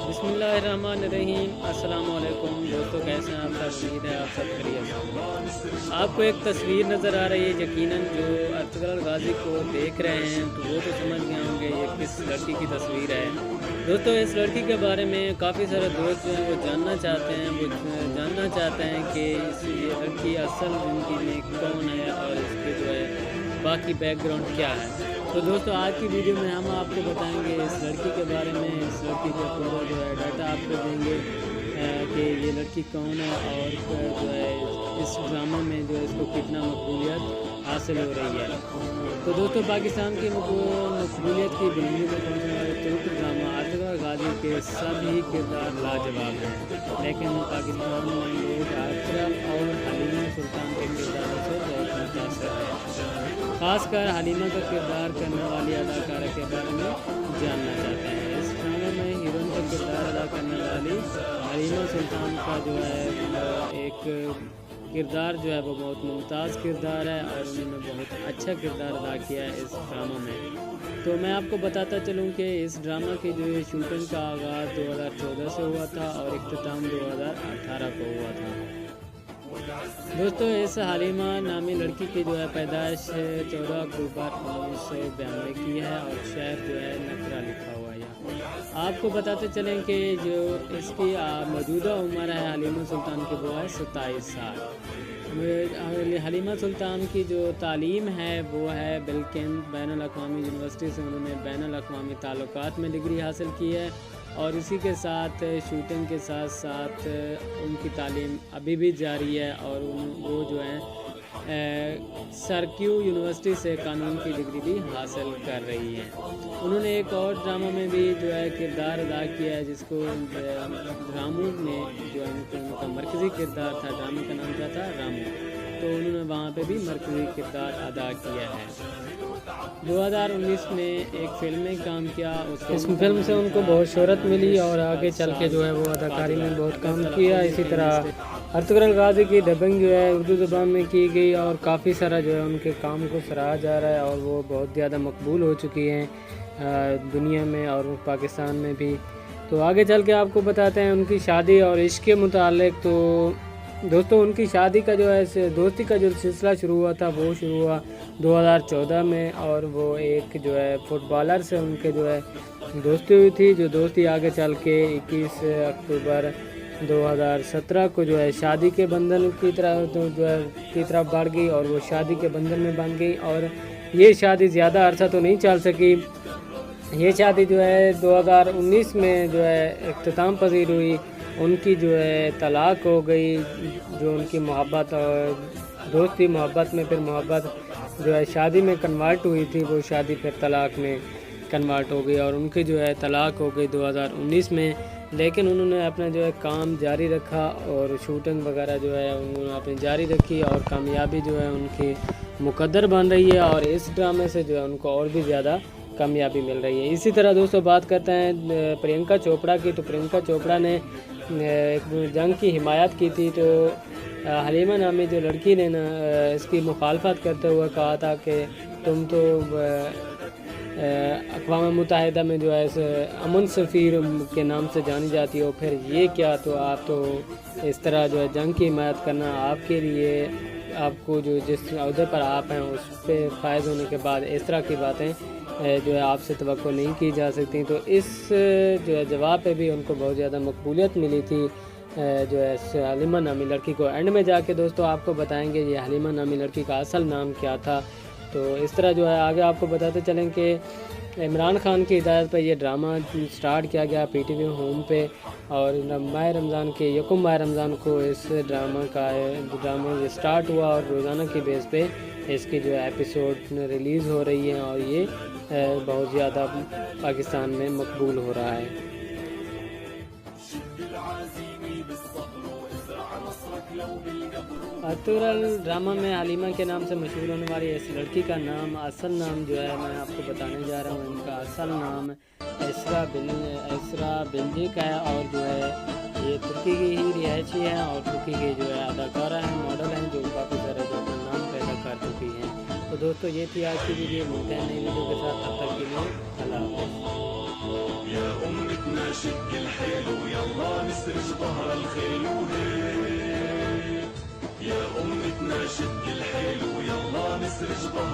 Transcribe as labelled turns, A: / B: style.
A: बिस्मिल्लाहिर्रहमानिर्रहीम। अस्सलाम वालेकुम दोस्तों, कैसे हैं आप सब? उम्मीद है आप सब खैरियत से। आपको एक तस्वीर नज़र आ रही है, यकीनन जो अर्तुगरुल गाज़ी को देख रहे हैं तो वो तो समझ गए होंगे ये किस लड़की की तस्वीर है। दोस्तों, इस लड़की के बारे में काफ़ी सारे दोस्त जो हैं वो जानना चाहते हैं कि ये लड़की असल ज़िंदगी में कौन है और इसके जो है बाकी बैकग्राउंड क्या है। तो दोस्तों, आज की वीडियो में हम आपको बताएंगे इस लड़की के बारे में, इस लड़की का पूरा जो है डाटा आपको देंगे कि ये लड़की कौन है और जो है इस ड्रामा में जो है इसको कितना मकबूलियत हासिल हो रही है। तो दोस्तों, पाकिस्तान की मकबूलियत की बुलंदी में पहुंचने वाले तुर्क ड्रामा अर्तुगरुल गाज़ी के सभी किरदार लाजवाब हैं, लेकिन पाकिस्तान में लोग आसरा और हलीमा सुल्तान के किरदारों से बहुत मुतासर हैं। खासकर हलीमा का किरदार करने वाली अदाकारा के बारे में जानना चाहते हैं। इस ड्रामे में हीरोइन का किरदार अदा करने वाली हलीमा सुल्तान का जो है एक किरदार जो है वो बहुत मुमताज़ किरदार है और उन्होंने बहुत अच्छा किरदार अदा किया है इस ड्रामा में। तो मैं आपको बताता चलूँ कि इस ड्रामा की जो शूटिंग का आगाज़ 2014 से हुआ था और इख्तिताम 2018 को हुआ था। दोस्तों, इस हलीमा नामी लड़की की जो है पैदाइश 14 अक्टूबर 1992 की है और शहर जो है नकरा लिखा हुआ है। आपको बताते चलें कि जो इसकी मौजूदा उम्र है हलीमा सुल्तान की वो है 27 साल। हलीमा सुल्तान की जो तालीम है वो है बिलकिंद बैनुल अक़वामी यूनिवर्सिटी से उन्होंने बैनुल अक़वामी ताल्लुकात में डिग्री हासिल की है और इसी के साथ शूटिंग के साथ साथ उनकी तालीम अभी भी जारी है और वो जो है सरक्यू यूनिवर्सिटी से कानून की डिग्री भी हासिल कर रही हैं। उन्होंने एक और ड्रामा में भी जो है किरदार अदा किया है जिसको रामू में जो है उनका मरकज़ी किरदार था, ड्रामे का नाम क्या था? रामू। तो उन्होंने वहाँ पे भी मरकज़ी किरदार अदा किया है। 2019 में एक फिल्म में काम किया, इस फिल्म से उनको बहुत शोहरत मिली और आगे चल के जो है वो अदाकारी में बहुत काम किया। इसी तरह अर्तुगरुल गाज़ी की डबिंग जो है उर्दू ज़बान में की गई और काफ़ी सारा जो है उनके काम को सराहा जा रहा है और वो बहुत ज़्यादा मकबूल हो चुकी हैं दुनिया में और पाकिस्तान में भी। तो आगे चल के आपको बताते हैं उनकी शादी और इश्क के मुतालिक। तो दोस्तों, उनकी शादी का जो है दोस्ती का जो सिलसिला शुरू हुआ था वो शुरू हुआ 2014 में और वो एक जो है फुटबॉलर से उनके जो है दोस्ती हुई थी, जो दोस्ती आगे चल के 21 अक्टूबर 2017 को जो है शादी के बंधन की तरफ बढ़ गई और वो शादी के बंधन में बन गई और ये शादी ज़्यादा अरसा तो नहीं चल सकी। ये शादी जो है 2019 में जो है इख्तिताम पजीर हुई। उनकी जो है तलाक हो गई। जो उनकी मोहब्बत और दोस्ती मोहब्बत में फिर मोहब्बत जो है शादी में कन्वर्ट हुई थी, वो शादी फिर तलाक में कन्वर्ट हो गई और उनकी जो है तलाक हो गई 2019 में। लेकिन उन्होंने अपना जो है काम जारी रखा और शूटिंग वगैरह जो है उन्होंने अपनी जारी रखी और कामयाबी जो है उनकी मुकद्दर बन रही है और इस ड्रामे से जो है उनको और भी ज़्यादा कामयाबी मिल रही है। इसी तरह दोस्तों बात करते हैं प्रियंका चोपड़ा की। तो प्रियंका चोपड़ा ने जंग की हिमायत की थी। तो हलीमा नामी जो लड़की ने ना इसकी मुखालफत करते हुए कहा था कि तुम तो अक़वाम मुत्तहिदा में जो है अमन सफ़ीर के नाम से जानी जाती हो, फिर ये क्या? तो आप तो इस तरह जो है जंग की हिमायत करना आपके लिए आपको जो जिस अहदे पर आप हैं उस पर फायज़ होने के बाद इस तरह की बातें जो है आपसे तवक्को नहीं की जा सकती। तो इस जो है जवाब पे भी उनको बहुत ज़्यादा मकबूलियत मिली थी जो है हलीमा नामी लड़की को। एंड में जाके दोस्तों आपको बताएंगे ये हलीमा नामी लड़की का असल नाम क्या था। तो इस तरह जो है आगे आपको बताते चलें कि इमरान खान की हिदायत पर यह ड्रामा स्टार्ट किया गया PTV होम पे और माह रमज़ान के यकम माह रमज़ान को इस ड्रामा स्टार्ट हुआ और रोज़ाना की बेस पे इसकी जो एपिसोड रिलीज़ हो रही है और ये बहुत ज़्यादा पाकिस्तान में मकबूल हो रहा है। अर्तुगरुल ड्रामा में हलीमा के नाम से मशहूर होने वाली इस लड़की का नाम असल नाम जो है मैं आपको बताने जा रहा हूँ। उनका असल नाम इसरा बिल्जिक है और जो है ये तुर्की की ही रिहायशी है और तुर्की की जो है अदाकारा है, मॉडल हैं जो काफ़ी सारे जो अपना नाम पैदा कर चुकी हैं। तो दोस्तों ये थी आज की वीडियो। मिलते हैं नई वीडियो के साथ, तब तक के लिए अल्लाह हाफ़िज़।
B: شد الحيل ويلا نسرج ظهر الخيل وهيك، يا أمتنا شد الحيل ويلا نسرج ظهر